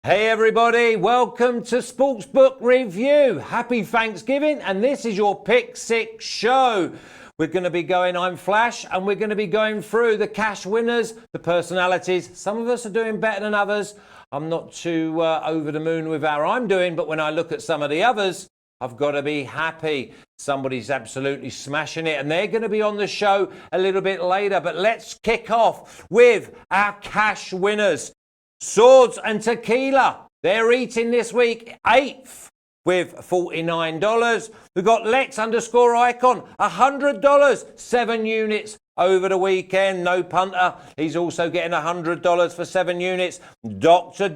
Hey everybody, welcome to Sportsbook Review. Happy Thanksgiving, and this is your Pick 6 show. We're going to be going, I'm Flash, and we're going to be going through the cash winners, the personalities. Some of us are doing better than others. I'm not too over the moon with how I'm doing, but when I look at some of the others, I've got to be happy. Somebody's absolutely smashing it, and they're going to be on the show a little bit later. But let's kick off with our cash winners. Swords and Tequila, they're eating this week 8th with $49. We've got Lex_Icon, $100, 7 units over the weekend. No punter, he's also getting $100 for 7 units. Dr.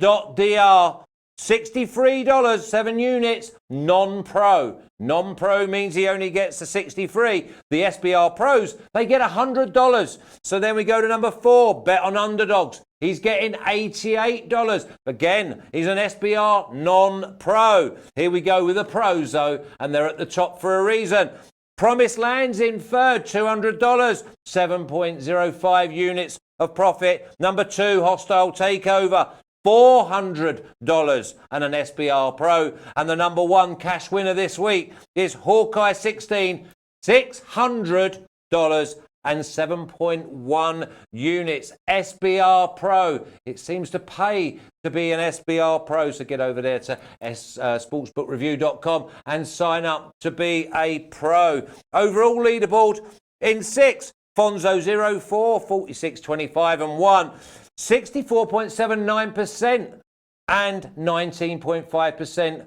$63, 7 units, non-pro. Non-pro means he only gets the 63. The SBR pros, they get $100. So then we go to number 4, Bet on Underdogs. He's getting $88. Again, he's an SBR non-pro. Here we go with the pros, though, and they're at the top for a reason. Promised Land's in third, $200, 7.05 units of profit. Number 2, Hostile Takeover, $400 and an SBR Pro. And the number 1 cash winner this week is Hawkeye 16, $600 and 7.1 units. SBR Pro. It seems to pay to be an SBR Pro, so get over there to sportsbookreview.com and sign up to be a pro. Overall leaderboard in 6th, Fonzo 04, 46.25 and 1. 64.79% and 19.5%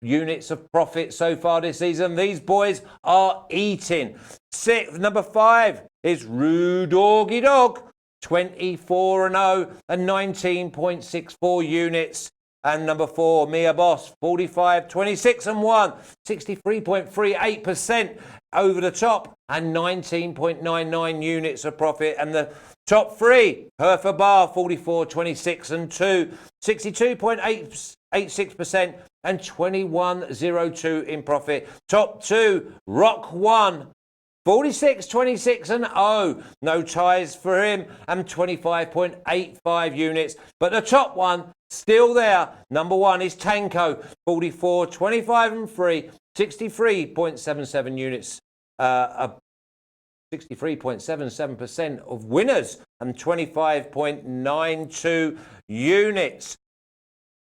units of profit so far this season. These boys are eating. Number 5 is Ragoo Dog, 24-0 and 19.64 units. And number 4, Mia Boss, 45.26 and 1, 63.38% over the top and 19.99 units of profit. And the top 3, Herfa Bar, 44.26 and 2, 62.86% and 21.02 in profit. Top 2, Rock 1, 46.26 and 0. No ties for him and 25.85 units. But the top one, still there. Number 1 is Tanko, 44.25 and 3, 63.77 units. 63.77% of winners and 25.92 units.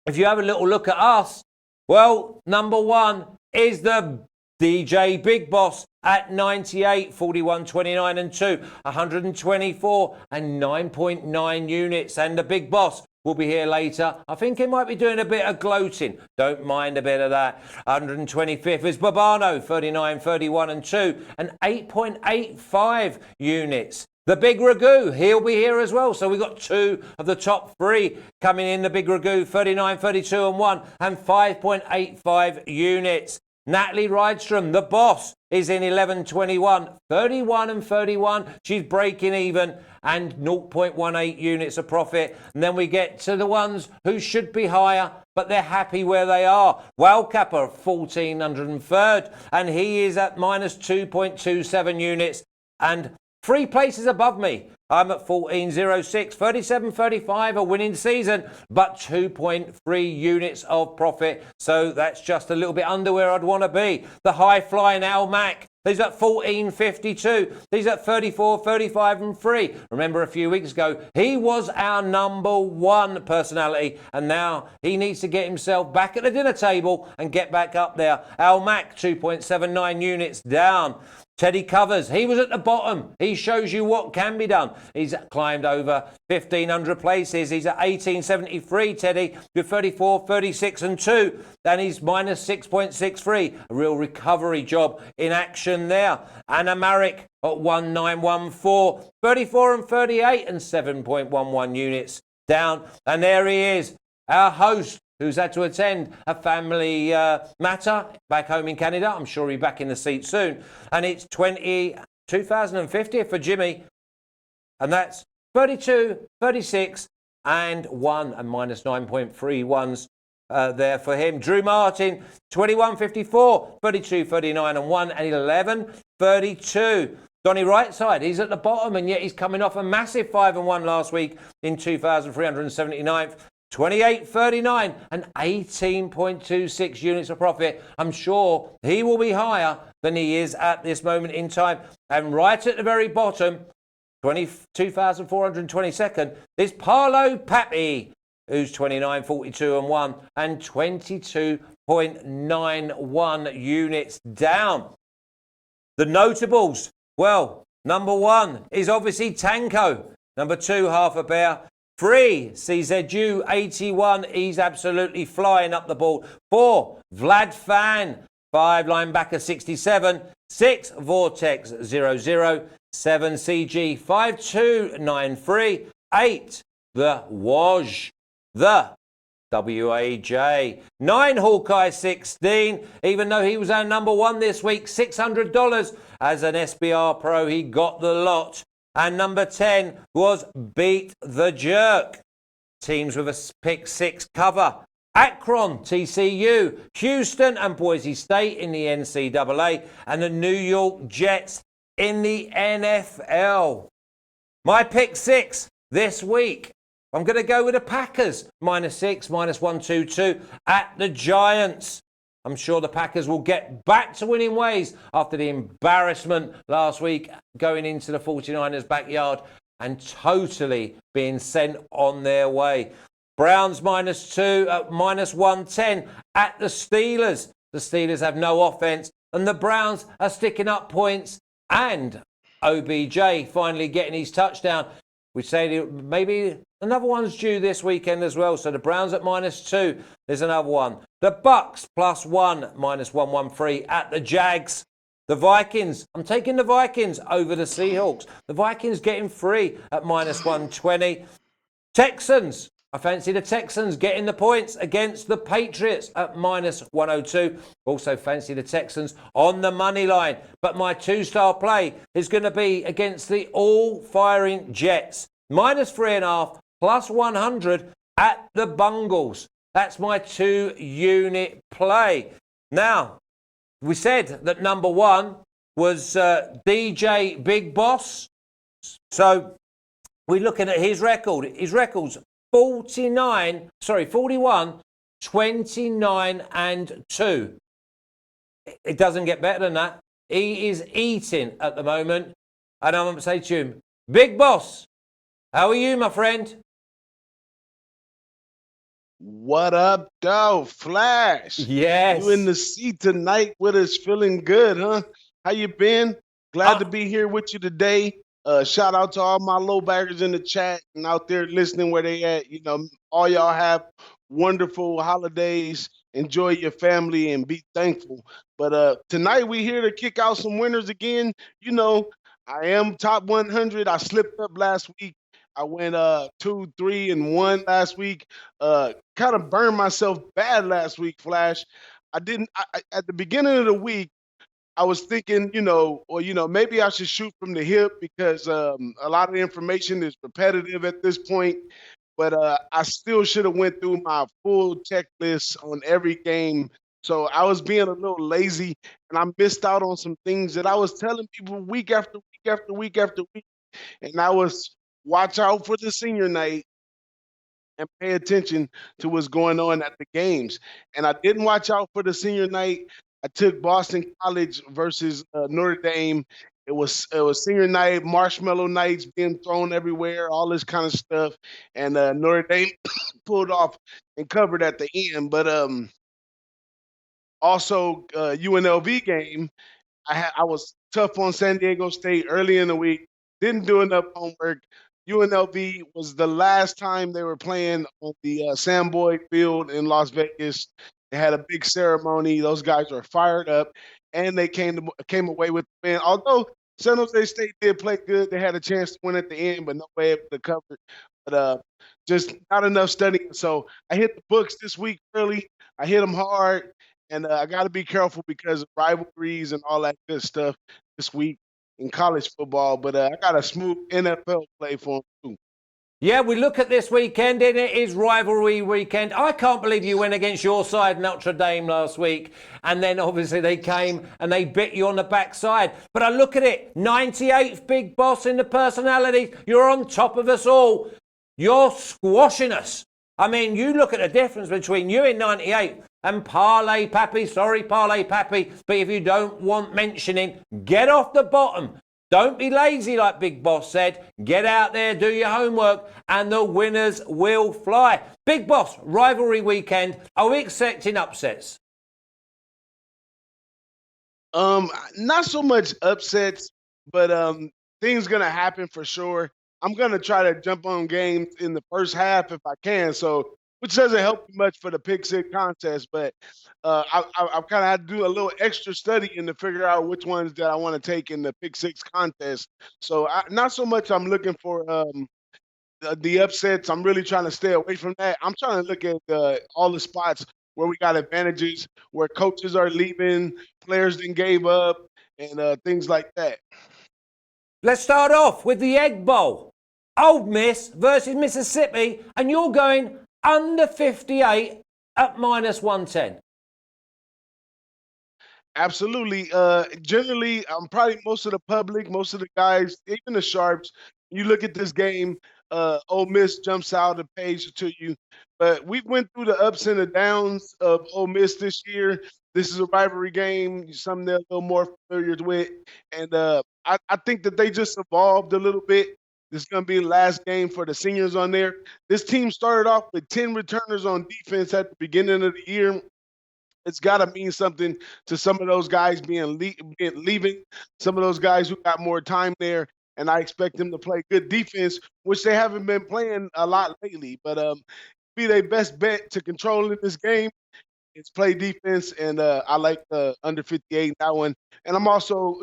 If you have a little look at us, well, number 1 is the DJ Big Boss at 98, 41.29 and 2, 124 and 9.9 units. And the Big Boss will be here later. I think he might be doing a bit of gloating. Don't mind a bit of that. 125th is Babano, 39, 31 and 2, and 8.85 units. The Big Ragoo, he'll be here as well. So we've got 2 of the top 3 coming in. The Big Ragoo, 39, 32 and 1, and 5.85 units. Natalie Rydstrom, the boss, is in 11.21, 31 and 31. She's breaking even and 0.18 units of profit. And then we get to the ones who should be higher, but they're happy where they are. Wildcapper, 1,403rd, and he is at minus 2.27 units. And 3 places above me, I'm at 14.06, 37.35, a winning season, but 2.3 units of profit. So that's just a little bit under where I'd want to be. The high-flying Al Mac, he's at 14.52. He's at 34.35 and 3. Remember a few weeks ago, he was our number 1 personality, and now he needs to get himself back at the dinner table and get back up there. Al Mac, 2.79 units down. Teddy Covers, he was at the bottom. He shows you what can be done. He's climbed over 1,500 places. He's at 18.73, Teddy, with 34, 36 and 2. Then he's minus 6.63. A real recovery job in action there. Anna Marek at 1914, 34 and 38 and 7.11 units down. And there he is, our host, who's had to attend a family matter back home in Canada. I'm sure he'll be back in the seat soon. And it's 2050 for Jimmy. And that's 32, 36 and 1 and minus 9.31s there for him. Drew Martin, 21.54, 32, 39 and 1 and 11.32. Donny Rightside, he's at the bottom, and yet he's coming off a massive 5 and 1 last week in 2,379th. 28.39 and 18.26 units of profit. I'm sure he will be higher than he is at this moment in time. And right at the very bottom, 22,422nd, is Parlo Pappy, who's 29.42 and 1 and 22.91 units down. The notables, well, number 1 is obviously Tanko. Number 2, Half a Bear. 3, CZU 81. He's absolutely flying up the ball. 4, Vlad Fan. 5, Linebacker 67. 6, Vortex 00. 7, CG 5293. 8, The Waj. The WAJ. 9, Hawkeye 16. Even though he was our number 1 this week, $600 as an SBR Pro. He got the lot. And number 10 was Beat the Jerk. Teams with a pick 6 cover. Akron, TCU, Houston and Boise State in the NCAA, and the New York Jets in the NFL. My pick 6 this week, I'm going to go with the Packers. -6, -122 at the Giants. I'm sure the Packers will get back to winning ways after the embarrassment last week going into the 49ers' backyard and totally being sent on their way. Browns -2 at -110 at the Steelers. The Steelers have no offense and the Browns are sticking up points, and OBJ finally getting his touchdown. We say maybe another one's due this weekend as well. So the Browns at -2. There's another one. The Bucks +1, -113 at the Jags. The Vikings. I'm taking the Vikings over the Seahawks. The Vikings getting free at -120. Texans. I fancy the Texans getting the points against the Patriots at -102. Also fancy the Texans on the money line. But my 2-star play is going to be against the all-firing Jets. -3.5, +100 at the Bungles. That's my 2-unit play. Now, we said that number 1 was DJ Big Boss. So we're looking at his record. His record's 41, 29 and 2. It doesn't get better than that. He is eating at the moment. And I'm going to say to him, Big Boss, how are you, my friend? What up, though, Flash? Yes. You in the seat tonight with us, feeling good, huh? How you been? Glad to be here with you today. Shout out to all my low baggers in the chat and out there listening where they at. You know, all y'all have wonderful holidays. Enjoy your family and be thankful. But tonight we here to kick out some winners again. You know, I am top 100. I slipped up last week. I went 2, 3, and 1 last week. Kind of burned myself bad last week, Flash. I at the beginning of the week, I was thinking, maybe I should shoot from the hip because a lot of the information is repetitive at this point. But I still should have went through my full checklist on every game. So I was being a little lazy, and I missed out on some things that I was telling people week after week after week after week. And I was watch out for the senior night and pay attention to what's going on at the games. And I didn't watch out for the senior night. I took Boston College versus Notre Dame. It was senior night, marshmallow nights being thrown everywhere, all this kind of stuff. And Notre Dame pulled off and covered at the end. But also UNLV game, I was tough on San Diego State early in the week. Didn't do enough homework. UNLV was the last time they were playing on the Sam Boyd Field in Las Vegas. They had a big ceremony. Those guys were fired up, and they came away with the win. Although San Jose State did play good, they had a chance to win at the end, but no way able to cover it. But just not enough studying. So I hit the books this week early. I hit them hard, and I got to be careful because of rivalries and all that good stuff this week in college football. But I got a smooth NFL play for them too. Yeah, we look at this weekend, and it is rivalry weekend. I can't believe you went against your side, Notre Dame, last week. And then obviously they came and they bit you on the backside. But I look at it, 98th Big Boss in the personalities. You're on top of us all. You're squashing us. I mean, you look at the difference between you in 98 and Parlay Pappy. Sorry, Parlay Pappy, but if you don't want mentioning, get off the bottom. Don't be lazy, like Big Boss said. Get out there, do your homework, and the winners will fly. Big Boss, rivalry weekend. Are we expecting upsets? Not so much upsets, but things gonna happen for sure. I'm gonna try to jump on games in the first half if I can. So, which doesn't help much for the pick six contest, but I've kind of had to do a little extra studying to figure out which ones that I want to take in the pick six contest. So, not so much I'm looking for the upsets. I'm really trying to stay away from that. I'm trying to look at all the spots where we got advantages, where coaches are leaving, players then gave up, and things like that. Let's start off with the Egg Bowl. Ole Miss versus Mississippi, and you're going under 58 at -110. Absolutely. Generally, probably most of the public, most of the guys, even the sharps, you look at this game, Ole Miss jumps out the page to you. But we went through the ups and the downs of Ole Miss this year. This is a rivalry game, something they're a little more familiar with. And I think that they just evolved a little bit. This is going to be the last game for the seniors on there. This team started off with 10 returners on defense at the beginning of the year. It's got to mean something to some of those guys leaving, some of those guys who got more time there, and I expect them to play good defense, which they haven't been playing a lot lately. But be their best bet to control in this game is play defense, and I like the under 58 in that one. And I'm also,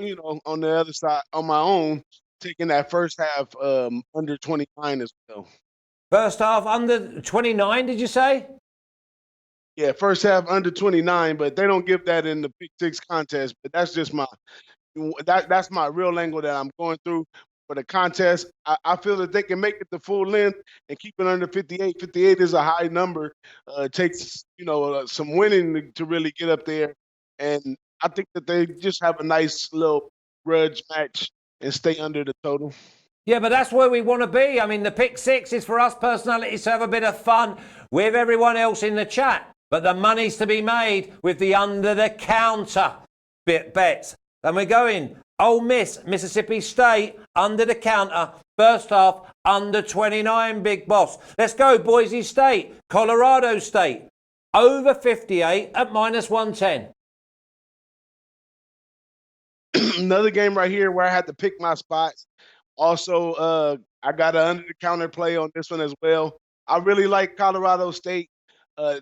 on the other side, on my own, taking that first half under 29 as well. First half under 29, did you say? Yeah, first half under 29, but they don't give that in the pick six contest. But that's just that's my real angle that I'm going through for the contest. I feel that they can make it the full length and keep it under 58. 58 is a high number. It takes some winning to really get up there, and I think that they just have a nice little grudge match and stay under the total. Yeah, but that's where we want to be. I mean, the pick six is for us personalities to have a bit of fun with everyone else in the chat. But the money's to be made with the under-the-counter bets. And we're going Ole Miss, Mississippi State, under the counter. First half, under 29, Big Boss. Let's go Boise State, Colorado State, over 58 at -110. Another game right here where I had to pick my spots. Also, I got an under-the-counter play on this one as well. I really like Colorado State.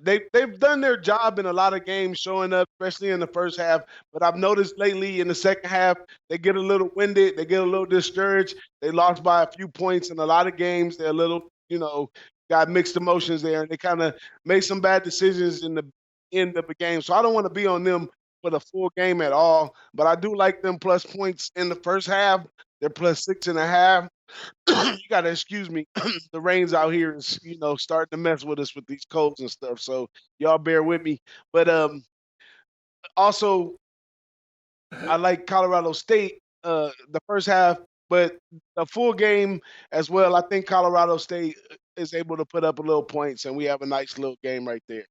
They've done their job in a lot of games, showing up, especially in the first half. But I've noticed lately in the second half, they get a little winded, they get a little discouraged. They lost by a few points in a lot of games. They're a little, got mixed emotions there, and they kind of made some bad decisions in the end of the game. So I don't want to be on them for the full game at all. But I do like them plus points in the first half. They're plus 6.5. You gotta excuse me. The rains out here is, starting to mess with us with these colds and stuff. So y'all bear with me. But also, I like Colorado State the first half, but the full game as well. I think Colorado State is able to put up a little points, and we have a nice little game right there.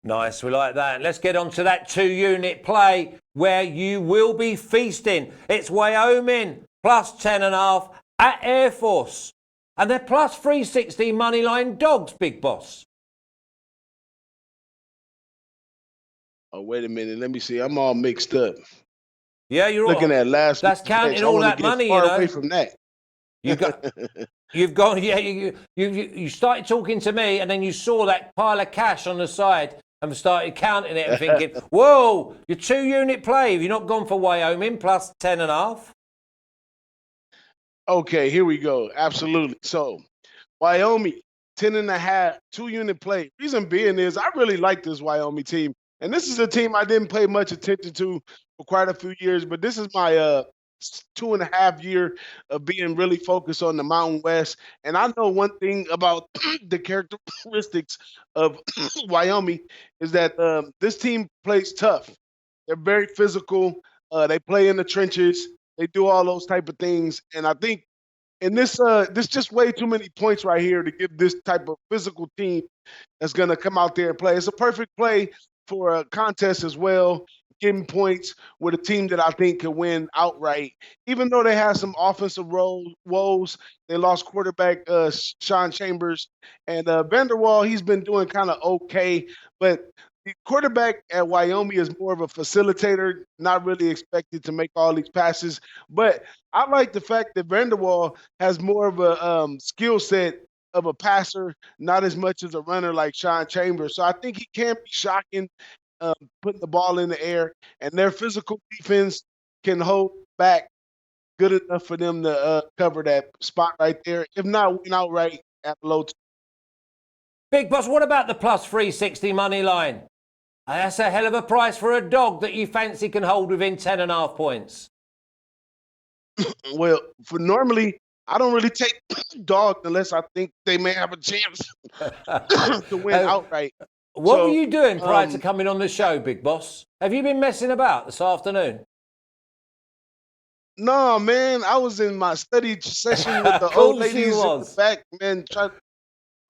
Nice, we like that. Let's get on to that 2-unit play where you will be feasting. It's Wyoming plus 10.5. at Air Force. And they're plus 360 moneyline dogs, Big Boss. Oh, wait a minute. Let me see. I'm all mixed up. Yeah, you're looking at last. That's counting all that money, far away from that. You've gone. Yeah, you started talking to me, and then you saw that pile of cash on the side and started counting it and thinking, "Whoa, your 2-unit play. Have you not gone for Wyoming plus 10.5?" Okay, here we go. Absolutely. So, Wyoming, 10.5, 2-unit play. Reason being is I really like this Wyoming team. And this is a team I didn't pay much attention to for quite a few years, but this is my 2.5 year of being really focused on the Mountain West. And I know one thing about the characteristics of Wyoming is that this team plays tough. They're very physical. They play in the trenches. They do all those type of things. And I think And this just way too many points right here to give this type of physical team that's going to come out there and play. It's a perfect play for a contest as well, getting points with a team that I think could win outright. Even though they have some offensive woes, they lost quarterback Sean Chambers, and Vanderwall, he's been doing kind of okay, but the quarterback at Wyoming is more of a facilitator, not really expected to make all these passes. But I like the fact that Vanderwall has more of a skill set of a passer, not as much as a runner like Sean Chambers. So I think he can be shocking, putting the ball in the air, and their physical defense can hold back good enough for them to cover that spot right there. If not, win outright at low. Big Boss, what about the plus 360 money line? That's a hell of a price for a dog that you fancy can hold within 10.5 points. Well, for normally, I don't really take dogs unless I think they may have a chance to win outright. What were you doing prior to coming on the show, Big Boss? Have you been messing about this afternoon? No, man. I was in my study session with the old ladies in the back, man, trying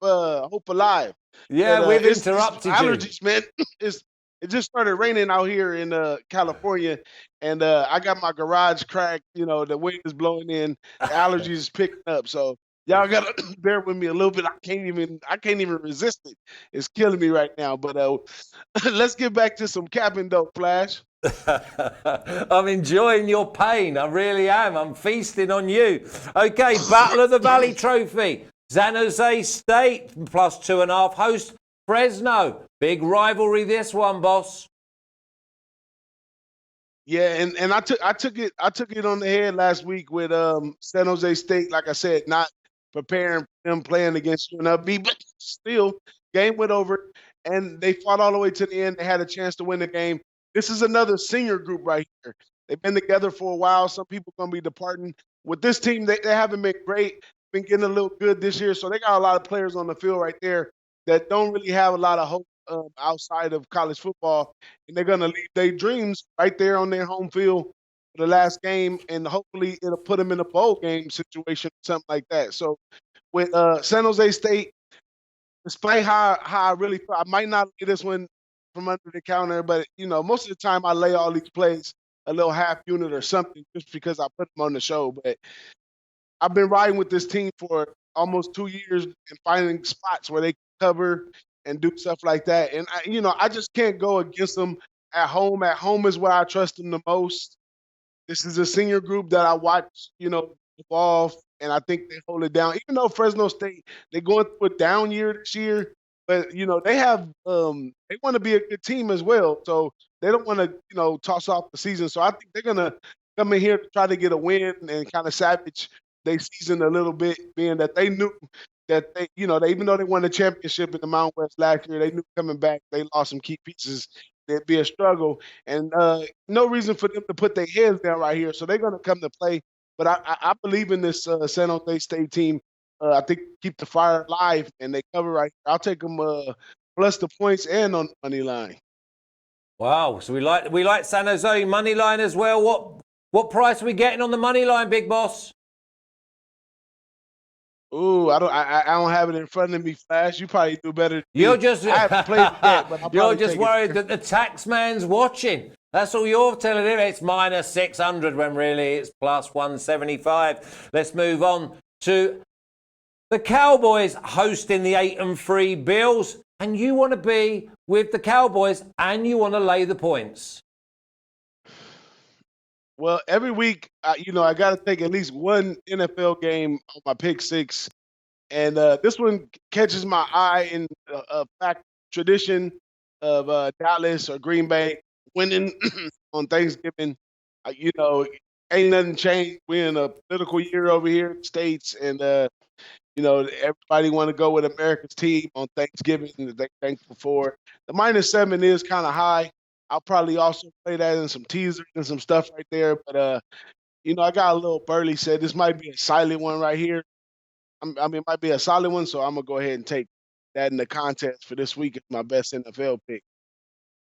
to hope alive. Yeah, but, we've interrupted you. Allergies, man. It just started raining out here in California, and I got my garage cracked. You know, the wind is blowing in, the allergies is picking up. So y'all gotta bear with me a little bit. I can't even resist it. It's killing me right now. But let's get back to some capping though, Flash. I'm enjoying your pain. I really am. I'm feasting on you. Okay, Battle of the Valley Trophy. San Jose State plus 2.5 host Fresno. Big rivalry this one, boss. Yeah, and I took it on the head last week with San Jose State. Like I said, not preparing them playing against UNLV, but still, game went over, and they fought all the way to the end. They had a chance to win the game. This is another senior group right here. They've been together for a while. Some people gonna be departing. With this team, they haven't been great. Been getting a little good this year, so they got a lot of players on the field right there that don't really have a lot of hope outside of college football, and they're gonna leave their dreams right there on their home field for the last game, and hopefully it'll put them in a bowl game situation, something like that. So with San Jose State, despite how I really feel, I might not lay this one from under the counter, but you know, most of the time I lay all these plays a little half unit or something just because I put them on the show. But I've been riding with this team for almost 2 years and finding spots where they can cover and do stuff like that. And I just can't go against them at home. At home is where I trust them the most. This is a senior group that I watch, evolve, and I think they hold it down. Even though Fresno State, they're going through a down year this year, but they have they want to be a good team as well. So they don't want to, toss off the season. So I think they're gonna come in here to try to get a win and kind of savage their season a little bit, being that they knew that they even though they won the championship in the Mountain West last year, they knew coming back they lost some key pieces. It'd be a struggle, and no reason for them to put their heads down right here. So they're going to come to play. But I believe in this San Jose State team. I think keep the fire alive, and they cover right here. I'll take them plus the points and on the money line. Wow, so we like San Jose money line as well. What price are we getting on the money line, Big Boss? Ooh, I don't have it in front of me, Flash. You probably do better. You're just I haven't played it yet, but you're just worried that the tax man's watching. That's all you're telling him. It's minus 600 when really it's plus 175. Let's move on to the Cowboys hosting the 8-3 Bills, and you want to be with the Cowboys and you want to lay the points. Well, every week, I got to take at least one NFL game on my pick six, and this one catches my eye in a fact tradition of Dallas or Green Bay winning on Thanksgiving. Ain't nothing changed. We're in a political year over here in the States, and everybody want to go with America's team on Thanksgiving that they're thankful for. The -7 is kind of high. I'll probably also play that in some teasers and some stuff right there. But, I got a little Burley said this might be a silent one right here. It might be a solid one, so I'm going to go ahead and take that in the contest for this week as my best NFL pick.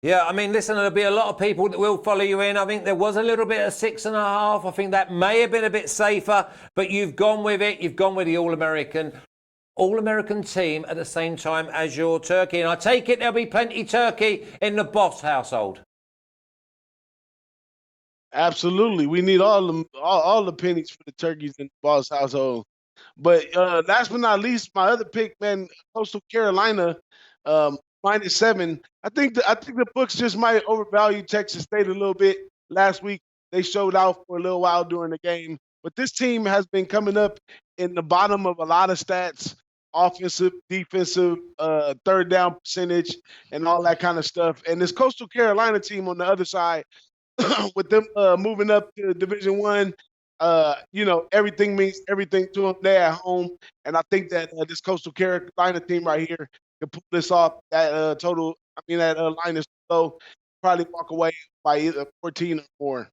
Yeah, I mean, listen, there'll be a lot of people that will follow you in. I think there was a little bit of 6.5. I think that may have been a bit safer, but you've gone with it. You've gone with the All-American team at the same time as your turkey. And I take it there'll be plenty turkey in the Boss household. Absolutely. We need all the pennies for the turkeys in the Boss household. But last but not least, my other pick, man, Coastal Carolina, -7. I think the books just might overvalue Texas State a little bit. Last week they showed out for a little while during the game, but this team has been coming up in the bottom of a lot of stats, offensive, defensive, third down percentage, and all that kind of stuff. And this Coastal Carolina team on the other side, with them moving up to Division One, everything means everything to them. They're at home, and I think that this Coastal Carolina team right here can pull this off. That line is low. Probably walk away by either 14 or more.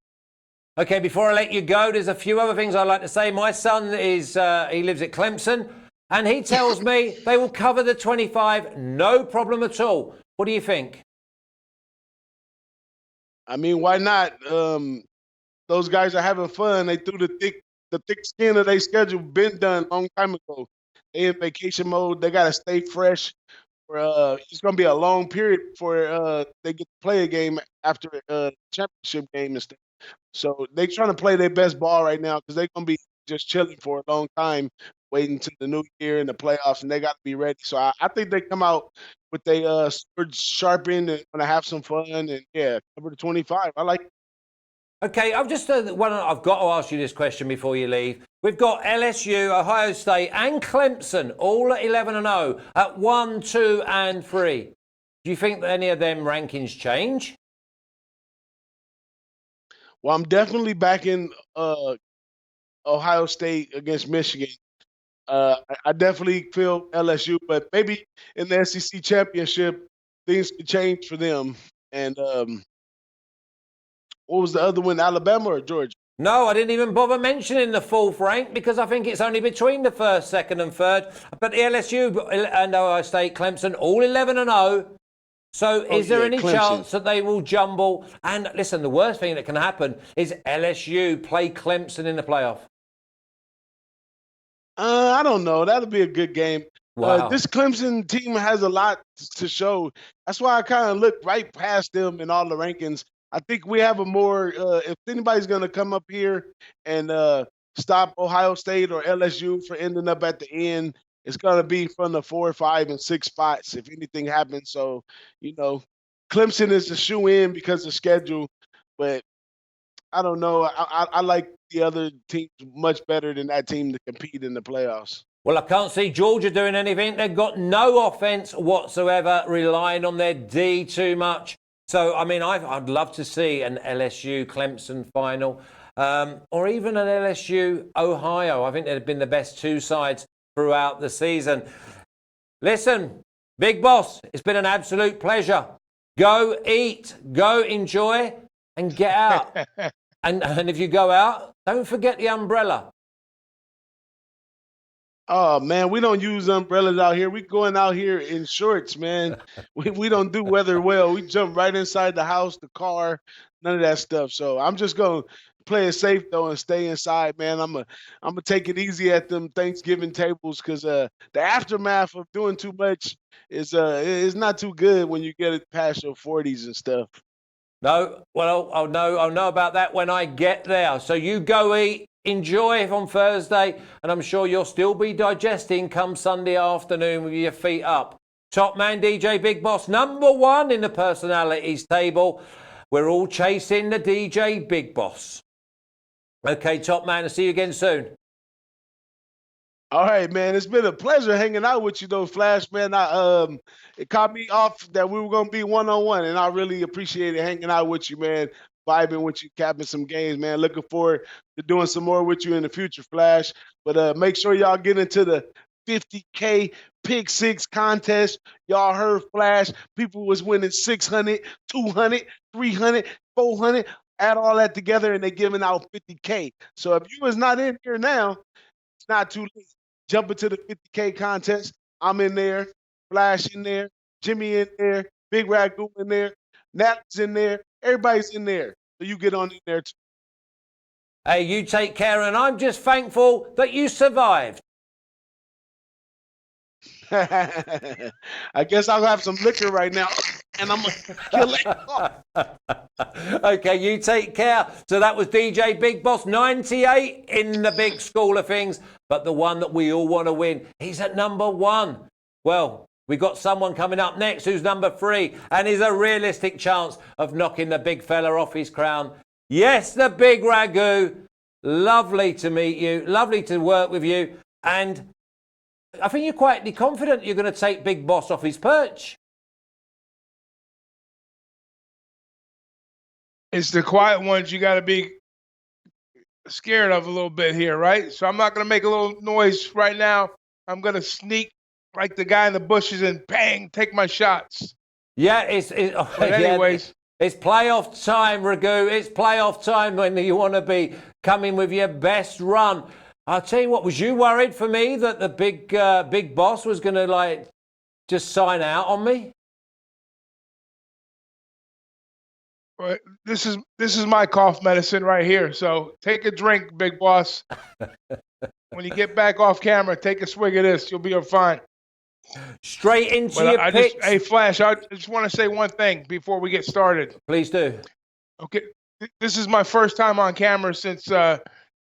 Okay, before I let you go, there's a few other things I'd like to say. My son he lives at Clemson, and he tells me they will cover the 25, no problem at all. What do you think? I mean, why not? Those guys are having fun. They threw the thick skin of their schedule been done a long time ago. They in vacation mode. They got to stay fresh. It's going to be a long period before they get to play a game after a championship game and stuff. So they trying to play their best ball right now because they're going to be just chilling for a long time, waiting to the new year and the playoffs, and they got to be ready. So I think they come out with their swords sharpened and going to have some fun. And, yeah, cover the 25. I like it. Okay, I've just I've got to ask you this question before you leave. We've got LSU, Ohio State, and Clemson all at 11-0 at 1, 2, and 3. Do you think that any of them rankings change? Well, I'm definitely backing Ohio State against Michigan. I definitely feel LSU, but maybe in the SEC championship, things could change for them. And what was the other one, Alabama or Georgia? No, I didn't even bother mentioning the fourth rank because I think it's only between the first, second, and third. But the LSU and Ohio State, Clemson, all 11-0. So is there any Clemson chance that they will jumble? And listen, the worst thing that can happen is LSU play Clemson in the playoff. I don't know. That'll be a good game. Wow. This Clemson team has a lot to show. That's why I kind of look right past them in all the rankings. I think we have a more if anybody's going to come up here and stop Ohio State or LSU for ending up at the end, it's going to be from the 4, 5, and 6 spots if anything happens. So, Clemson is a shoe in because of schedule, but I don't know. I like the other teams much better than that team to compete in the playoffs. Well, I can't see Georgia doing anything. They've got no offense whatsoever, relying on their D too much. So, I mean, I'd love to see an LSU-Clemson final or even an LSU-Ohio. I think they've been the best two sides throughout the season. Listen, Big Boss, it's been an absolute pleasure. Go eat, go enjoy, and get out. and if you go out, don't forget the umbrella. Oh, man, we don't use umbrellas out here. We going out here in shorts, man. We don't do weather well. We jump right inside the house, the car, none of that stuff. So I'm just going to play it safe, though, and stay inside, man. I'm gonna take it easy at them Thanksgiving tables because the aftermath of doing too much is not too good when you get it past your 40s and stuff. No, well, I'll know about that when I get there. So you go eat, enjoy on Thursday, and I'm sure you'll still be digesting come Sunday afternoon with your feet up. Top man DJ Big Boss, number one in the personalities table. We're all chasing the DJ Big Boss. Okay, top man, I'll see you again soon. All right, man. It's been a pleasure hanging out with you, though, Flash, man. It caught me off that we were going to be one-on-one, and I really appreciated hanging out with you, man, vibing with you, capping some games, man. Looking forward to doing some more with you in the future, Flash. But make sure y'all get into the 50K Pick Six contest. Y'all heard Flash. People was winning 600, 200, 300, 400. Add all that together, and they're giving out 50K. So if you was not in here now, it's not too late. Jump into the 50K contest. I'm in there. Flash in there. Jimmy in there. Big Ragoo in there. Nat's in there. Everybody's in there. So you get on in there too. Hey, you take care, and I'm just thankful that you survived. I guess I'll have some liquor right now, and I'm going to kill it. Okay, you take care. So that was DJ Big Boss, 98 in the big school of things, but the one that we all want to win, he's at number 1. Well, we got someone coming up next who's number 3 and is a realistic chance of knocking the big fella off his crown. Yes, the big Ragoo. Lovely to meet you. Lovely to work with you. And I think you're quietly confident you're going to take Big Boss off his perch. It's the quiet ones you got to be scared of a little bit here, right? So I'm not going to make a little noise right now. I'm going to sneak like the guy in the bushes and bang, take my shots. Yeah, But anyways. Yeah, it's playoff time, Ragoo. It's playoff time when you want to be coming with your best run. I'll tell you what, was you worried for me that the big boss was going to just sign out on me? This is my cough medicine right here. So take a drink, big boss. When you get back off camera, take a swig of this. You'll be fine. Straight into your picks. Hey, Flash, I just want to say one thing before we get started. Please do. Okay, this is my first time on camera since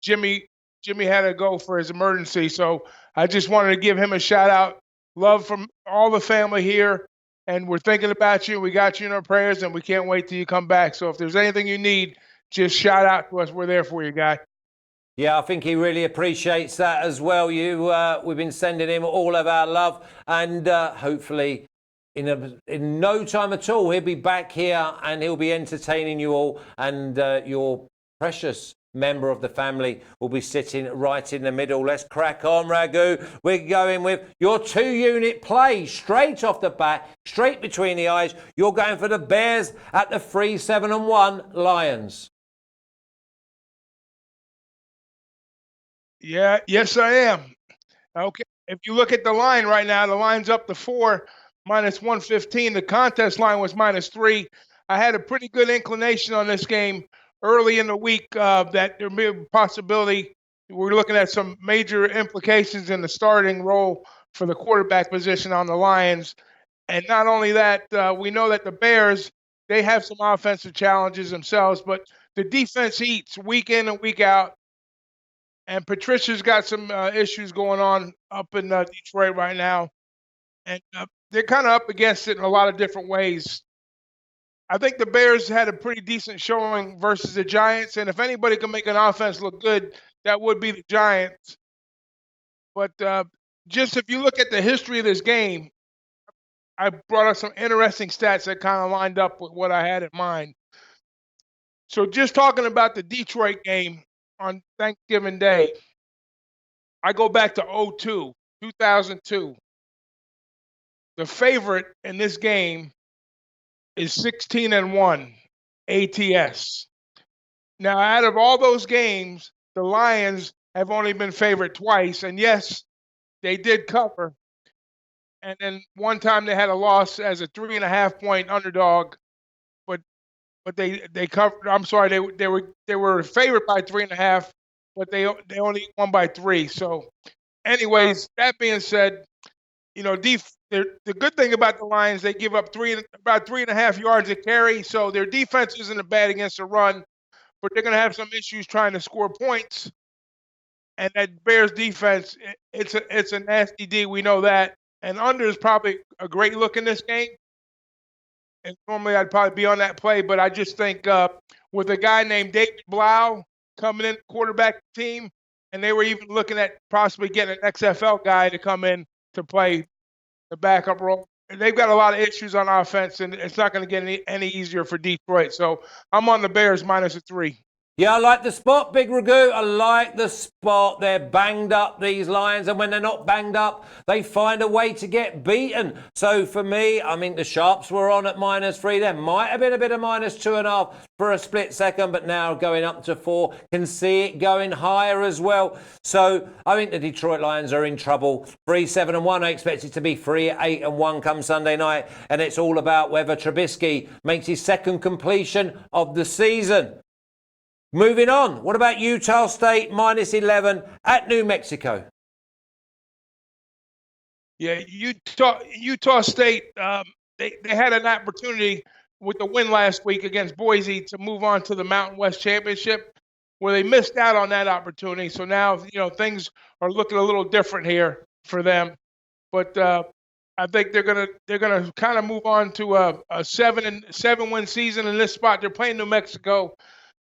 Jimmy had to go for his emergency. So I just wanted to give him a shout out. Love from all the family here. And we're thinking about you. We got you in our prayers, and we can't wait till you come back. So if there's anything you need, just shout out to us. We're there for you, guy. Yeah, I think he really appreciates that as well. We've been sending him all of our love, and hopefully in no time at all, he'll be back here and he'll be entertaining you all, and your precious member of the family will be sitting right in the middle. Let's crack on, Ragoo. We're going with your 2-unit play straight off the bat, straight between the eyes. You're going for the Bears at the 3-7-1 Lions. Yeah, yes, I am. Okay, if you look at the line right now, the line's up to 4, -115. The contest line was -3. I had a pretty good inclination on this game early in the week that there may be a possibility. We're looking at some major implications in the starting role for the quarterback position on the Lions. And not only that, we know that the Bears, they have some offensive challenges themselves, but the defense eats week in and week out. And Patricia's got some issues going on up in Detroit right now. And they're kind of up against it in a lot of different ways. I think the Bears had a pretty decent showing versus the Giants. And if anybody can make an offense look good, that would be the Giants. But just if you look at the history of this game, I brought up some interesting stats that kind of lined up with what I had in mind. So just talking about the Detroit game on Thanksgiving Day, I go back to 2002. The favorite in this game is 16-1 ATS. Now, out of all those games, the Lions have only been favored twice, and yes, they did cover. And then one time they had a loss as a 3.5-point underdog, but they covered. I'm sorry, they were favored by 3.5, but they only won by 3. So, anyways, that being said, the good thing about the Lions, they give up about 3.5 yards a carry, so their defense isn't bad against the run, but they're going to have some issues trying to score points. And that Bears defense, it's a nasty D. We know that. And under is probably a great look in this game. And normally I'd probably be on that play, but I just think with a guy named David Blau coming in, quarterback team, and they were even looking at possibly getting an XFL guy to come in to play the backup role. And they've got a lot of issues on offense, and it's not going to get any easier for Detroit. So I'm on the Bears -3. Yeah, I like the spot, Big Ragoo. I like the spot. They're banged up, these Lions, and when they're not banged up, they find a way to get beaten. So for me, I mean, the Sharps were on at -3. There might have been a bit of -2.5 for a split second, but now going up to 4. Can see it going higher as well. So I think the Detroit Lions are in trouble. 3-7-1. I expect it to be 3-8-1 come Sunday night, and it's all about whether Trubisky makes his second completion of the season. Moving on, what about Utah State -11 at New Mexico? Yeah, Utah State, they had an opportunity with the win last week against Boise to move on to the Mountain West Championship, where they missed out on that opportunity. So now, things are looking a little different here for them. But I think they're gonna kind of move on to a 7-win season in this spot. They're playing New Mexico,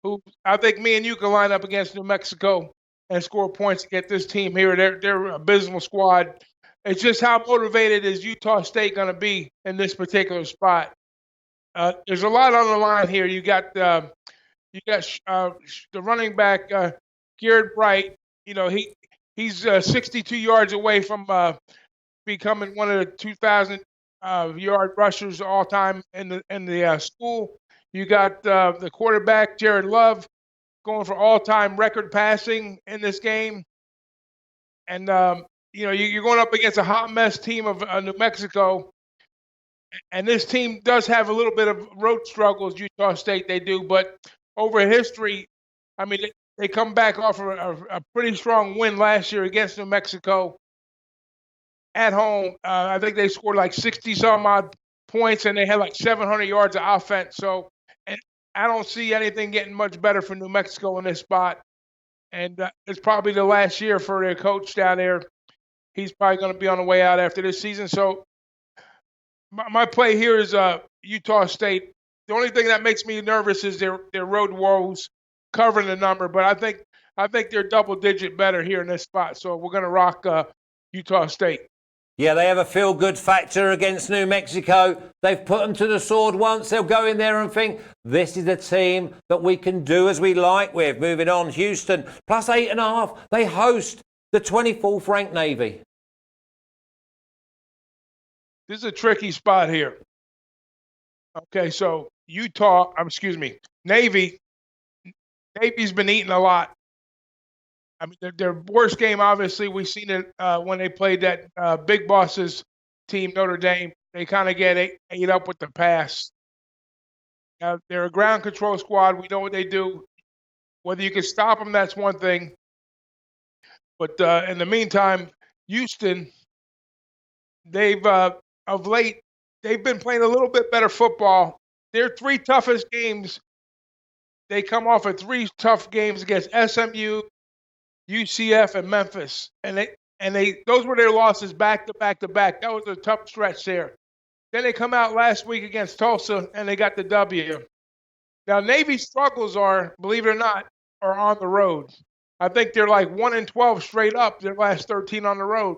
who I think me and you can line up against New Mexico and score points to get this team here. They're an abysmal squad. It's just how motivated is Utah State going to be in this particular spot. There's a lot on the line here. You got the running back Garrett Bright. He's 62 yards away from becoming one of the 2,000 yard rushers all time in the school. You got the quarterback, Jared Love, going for all-time record passing in this game. And, you're going up against a hot mess team of New Mexico. And this team does have a little bit of road struggles, Utah State, they do. But over history, I mean, they come back off of a pretty strong win last year against New Mexico at home. I think they scored like 60-some-odd points, and they had like 700 yards of offense. So, I don't see anything getting much better for New Mexico in this spot. And it's probably the last year for their coach down there. He's probably going to be on the way out after this season. So my play here is Utah State. The only thing that makes me nervous is their road woes covering the number. But I think they're double-digit better here in this spot. So we're going to rock Utah State. Yeah, they have a feel-good factor against New Mexico. They've put them to the sword once. They'll go in there and think, this is a team that we can do as we like with. Moving on, Houston, +8.5. They host the 24th ranked Navy. This is a tricky spot here. Okay, so Navy's been eating a lot. I mean, their worst game, obviously, we've seen it when they played that Big Boss's team, Notre Dame. They kind of get ate up with the pass. They're a ground control squad. We know what they do. Whether you can stop them, that's one thing. But in the meantime, Houston, they've of late, they've been playing a little bit better football. Their 3 toughest games, they come off of 3 tough games against SMU, UCF, and Memphis, and those were their losses back to back to back. That was a tough stretch there. Then they come out last week against Tulsa, and they got the W. Now, Navy's struggles are, believe it or not, are on the road. I think they're like 1-12 straight up, their last 13 on the road.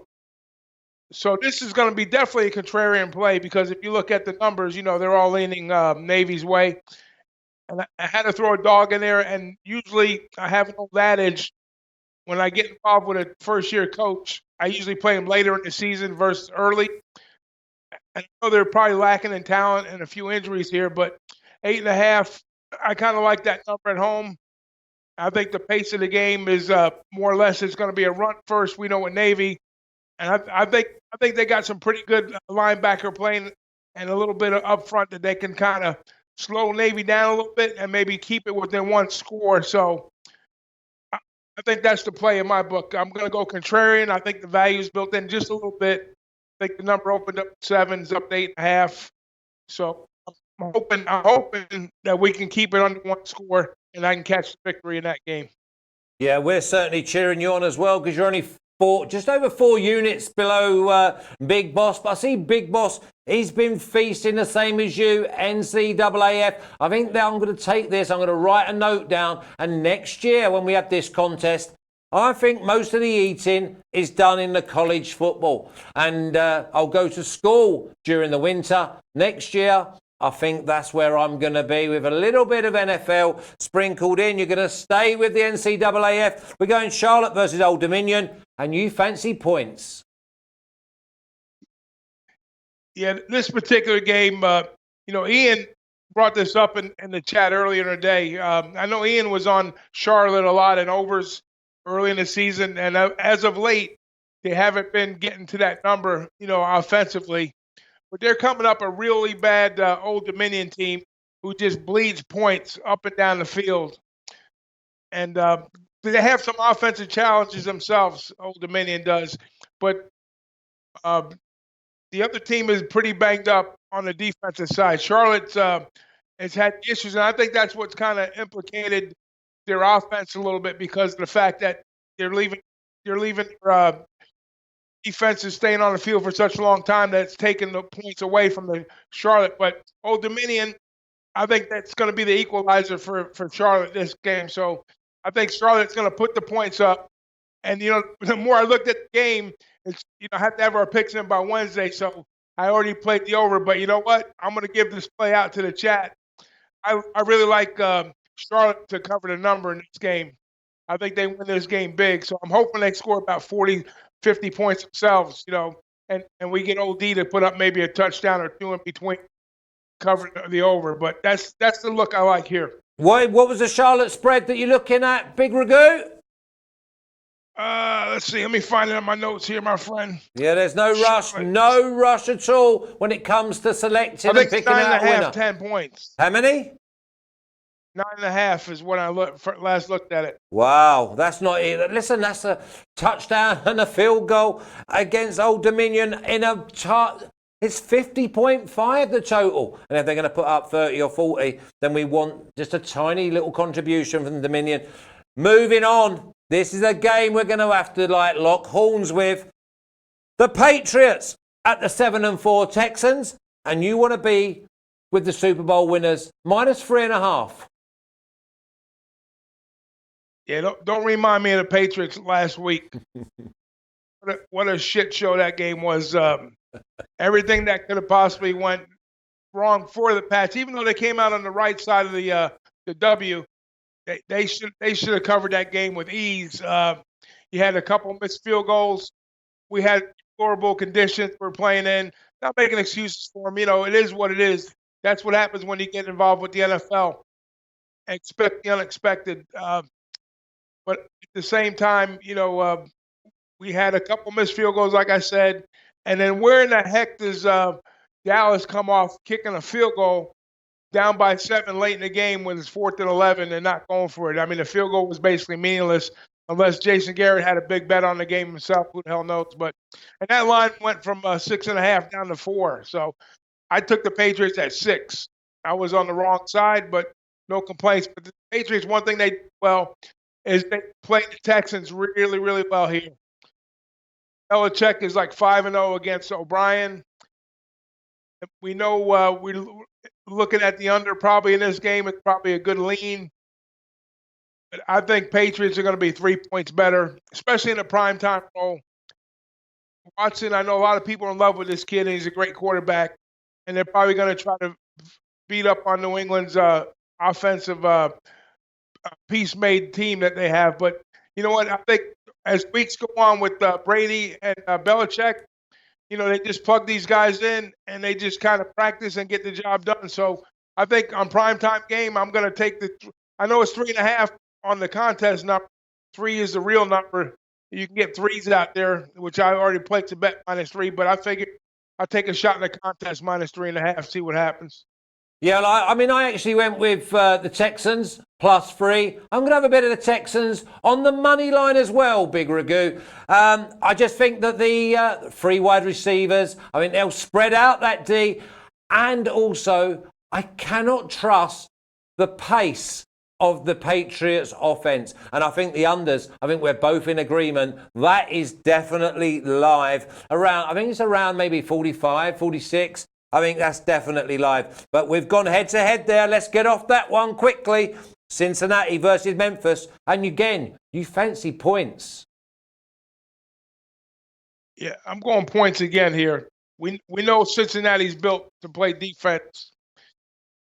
So this is going to be definitely a contrarian play because if you look at the numbers, they're all leaning Navy's way. And I had to throw a dog in there, and usually I have an old adage. When I get involved with a first-year coach, I usually play him later in the season versus early. I know they're probably lacking in talent and a few injuries here, but 8.5, I kind of like that number at home. I think the pace of the game is more or less it's going to be a run first. We know with Navy, and I think they got some pretty good linebacker playing and a little bit up front that they can kind of slow Navy down a little bit and maybe keep it within one score. So I think that's the play in my book. I'm going to go contrarian. I think the value is built in just a little bit. I think the number opened up 7s, up to 8.5. So I'm hoping that we can keep it under one score and I can catch the victory in that game. Yeah, we're certainly cheering you on as well because you're only just over 4 units below Big Boss. But I see Big Boss, he's been feasting the same as you, NCAAF. I think that I'm going to take this, I'm going to write a note down, and next year when we have this contest, I think most of the eating is done in the college football. And I'll go to school during the winter. Next year, I think that's where I'm going to be, with a little bit of NFL sprinkled in. You're going to stay with the NCAAF. We're going Charlotte versus Old Dominion, and you fancy points. Yeah, this particular game, Ian brought this up in the chat earlier in the day. I know Ian was on Charlotte a lot in overs early in the season, and as of late, they haven't been getting to that number, offensively. But they're coming up a really bad Old Dominion team who just bleeds points up and down the field. And they have some offensive challenges themselves, Old Dominion does. But the other team is pretty banged up on the defensive side. Charlotte has had issues, and I think that's what's kind of implicated their offense a little bit, because of the fact that they're leaving defenses staying on the field for such a long time that's taken the points away from the Charlotte. But Old Dominion, I think that's going to be the equalizer for Charlotte this game. So I think Charlotte's going to put the points up. And, the more I looked at the game, it's, I have to have our picks in by Wednesday. So I already played the over. But you know what? I'm going to give this play out to the chat. I really like Charlotte to cover the number in this game. I think they win this game big. So I'm hoping they score about 40, 50 points themselves, and we get OD to put up maybe a touchdown or two in between, covering the over. But that's the look I like here. What was the Charlotte spread that you're looking at, Big Ragoo? Let's see. Let me find it on my notes here, my friend. Yeah, there's no rush. No rush at all when it comes to selecting and picking out a winner. 9.5, 10 points. How many? 9.5 is when I last looked at it. Wow, that's not it. Listen, that's a touchdown and a field goal against Old Dominion in a chart. It's 50.5 the total. And if they're going to put up 30 or 40, then we want just a tiny little contribution from the Dominion. Moving on. This is a game we're going to have to lock horns with. The Patriots at the 7-4 Texans. And you want to be with the Super Bowl winners, -3.5. Yeah, don't remind me of the Patriots last week. What a shit show that game was. Everything that could have possibly went wrong for the Pats, even though they came out on the right side of the W, they should have covered that game with ease. You had a couple missed field goals. We had horrible conditions we're playing in. Not making excuses for them. It is what it is. That's what happens when you get involved with the NFL. Expect the unexpected. But at the same time, we had a couple missed field goals, like I said. And then where in the heck does Dallas come off kicking a field goal down by 7 late in the game when it's 4th and 11 and not going for it? I mean, the field goal was basically meaningless unless Jason Garrett had a big bet on the game himself. Who the hell knows? And that line went from 6.5 down to 4. So I took the Patriots at 6. I was on the wrong side, but no complaints. But the Patriots, one thing they is they played the Texans really, really well here. Belichick is like 5-0 against O'Brien. We know we're looking at the under probably in this game. It's probably a good lean. But I think Patriots are going to be 3 points better, especially in a primetime role. Watson, I know a lot of people are in love with this kid, and he's a great quarterback. And they're probably going to try to beat up on New England's offensive piece-made team that they have. But you know what? I think as weeks go on with Brady and Belichick, they just plug these guys in and they just kind of practice and get the job done. So I think on primetime game, I'm going to take I know it's 3.5 on the contest number. 3 is the real number. You can get 3s out there, which I already played to bet -3, but I figured I'll take a shot in the contest -3.5, see what happens. Yeah, I actually went with the Texans +3. I'm going to have a bit of the Texans on the money line as well, Big Ragoo. I just think that the 3 wide receivers, they'll spread out that D. And also, I cannot trust the pace of the Patriots offense. And I think the unders, we're both in agreement. That is definitely live. It's around maybe 45, 46. I think that's definitely live. But we've gone head-to-head there. Let's get off that one quickly. Cincinnati versus Memphis. And again, you fancy points. Yeah, I'm going points again here. We know Cincinnati's built to play defense.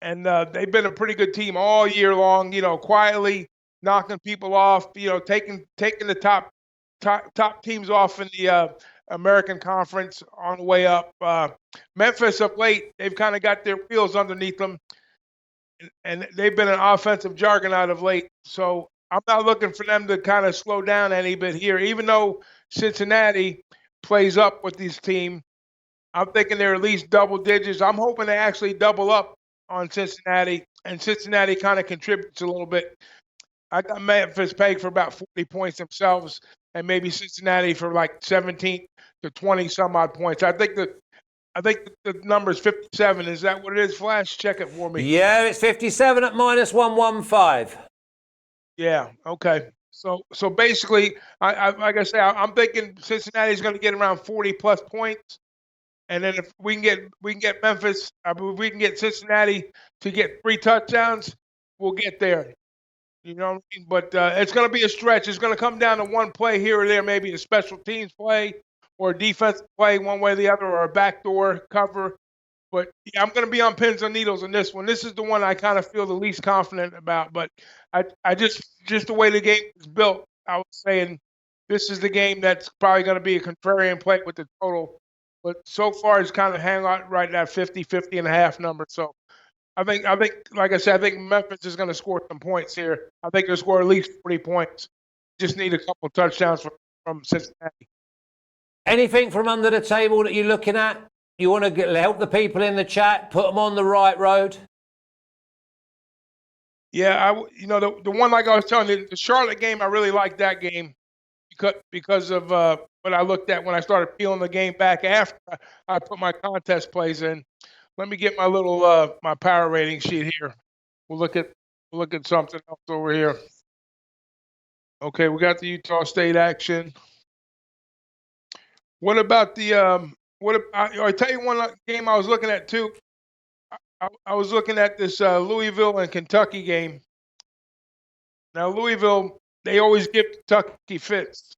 and they've been a pretty good team all year long. Quietly knocking people off. Taking the top teams off in the American Conference on the way up. Memphis of late, they've kind of got their wheels underneath them, and they've been an offensive juggernaut of late. So I'm not looking for them to kind of slow down any bit here. Even though Cincinnati plays up with this team, I'm thinking they're at least double digits. I'm hoping they actually double up on Cincinnati, and Cincinnati kind of contributes a little bit. I got Memphis pegged for about 40 points themselves, and maybe Cincinnati for like 17 to 20 some odd points. I think the number is 57. Is that what it is, Flash? Check it for me. Yeah, it's 57 at -115. Yeah. Okay. So basically, like I say, I'm thinking Cincinnati's going to get around 40 plus points, and then if we can get Memphis, we can get Cincinnati to get 3 touchdowns, we'll get there. You know what I mean? But it's going to be a stretch. It's going to come down to one play here or there, maybe a special teams play or a defensive play one way or the other, or a backdoor cover. But yeah, I'm going to be on pins and needles in this one. This is the one I kind of feel the least confident about. But I just the way the game is built, I was saying this is the game that's probably going to be a contrarian play with the total. But so far, it's kind of hang out right at that 50 and a half number. So I think, like I said, I think Memphis is going to score some points here. I think they'll score at least 40 points. Just need a couple of touchdowns from Cincinnati. Anything from under the table that you're looking at? You want to help the people in the chat, put them on the right road? Yeah, the one like I was telling you, the Charlotte game, I really liked that game because of what I looked at when I started peeling the game back after I put my contest plays in. Let me get my little my power rating sheet here. We'll look at something else over here. Okay, we got the Utah State action. What about the I tell you one game I was looking at too. I was looking at this Louisville and Kentucky game. Now Louisville, they always give Kentucky fits,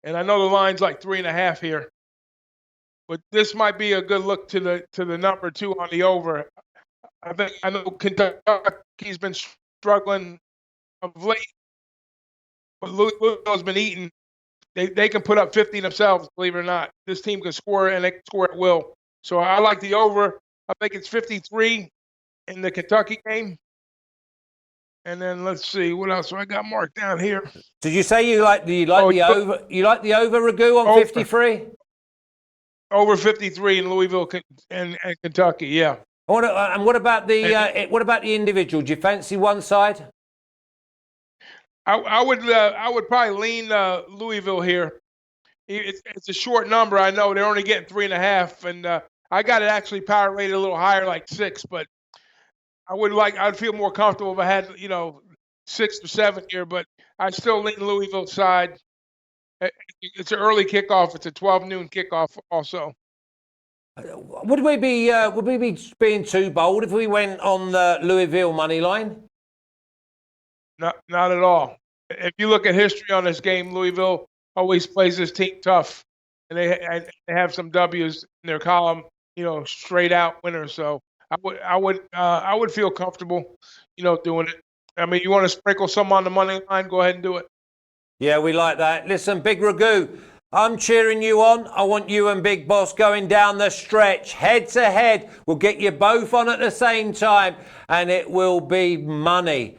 and I know the line's like 3.5 here. But this might be a good look to the number 2 on the over. I know Kentucky's been struggling of late, but Louisville's been eating. They can put up 50 themselves, believe it or not. This team can score, and they can score at will. So I like the over. I think it's 53 in the Kentucky game. And then let's see what else I got marked down here. Did you say you like the over? You like the over, Ragoo, on 53? Over 53 in Louisville and Kentucky, yeah. And what about the individual? Do you fancy one side? I would probably lean Louisville here. It's a short number. I know they're only getting 3.5, and I got it actually power rated a little higher, like 6. But I'd feel more comfortable if I had 6 or 7 here. But I still lean Louisville side. It's an early kickoff. It's a 12 noon kickoff also. Would we be being too bold if we went on the Louisville money line? Not at all. If you look at history on this game, Louisville always plays this team tough, and they have some W's in their column, straight out winners. So I would feel comfortable, doing it. I mean, you want to sprinkle some on the money line, go ahead and do it. Yeah, we like that. Listen, Big Ragoo, I'm cheering you on. I want you and Big Boss going down the stretch, head to head. We'll get you both on at the same time, and it will be money.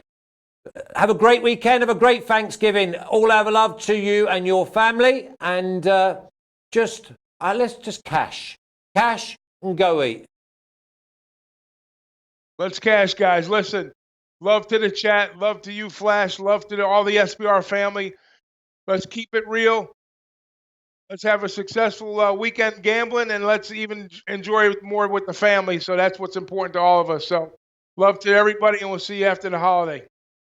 Have a great weekend. Have a great Thanksgiving. All our love to you and your family. And let's just cash and go eat. Let's cash, guys. Listen, love to the chat. Love to you, Flash. Love to all the SBR family. Let's keep it real. Let's have a successful weekend gambling, and let's even enjoy it more with the family. So that's what's important to all of us. So love to everybody, and we'll see you after the holiday.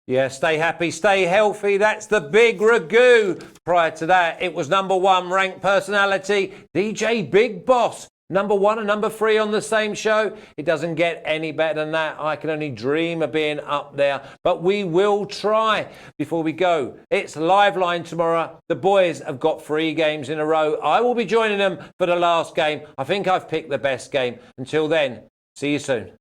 Yeah, stay happy, stay healthy. That's the Big Ragoo. Prior to that, it was number 1 ranked personality, DJ Big Boss. Number 1 and number 3 on the same show. It doesn't get any better than that. I can only dream of being up there, but we will try. Before we go, it's Live Line tomorrow. The boys have got 3 games in a row. I will be joining them for the last game. I think I've picked the best game. Until then, see you soon.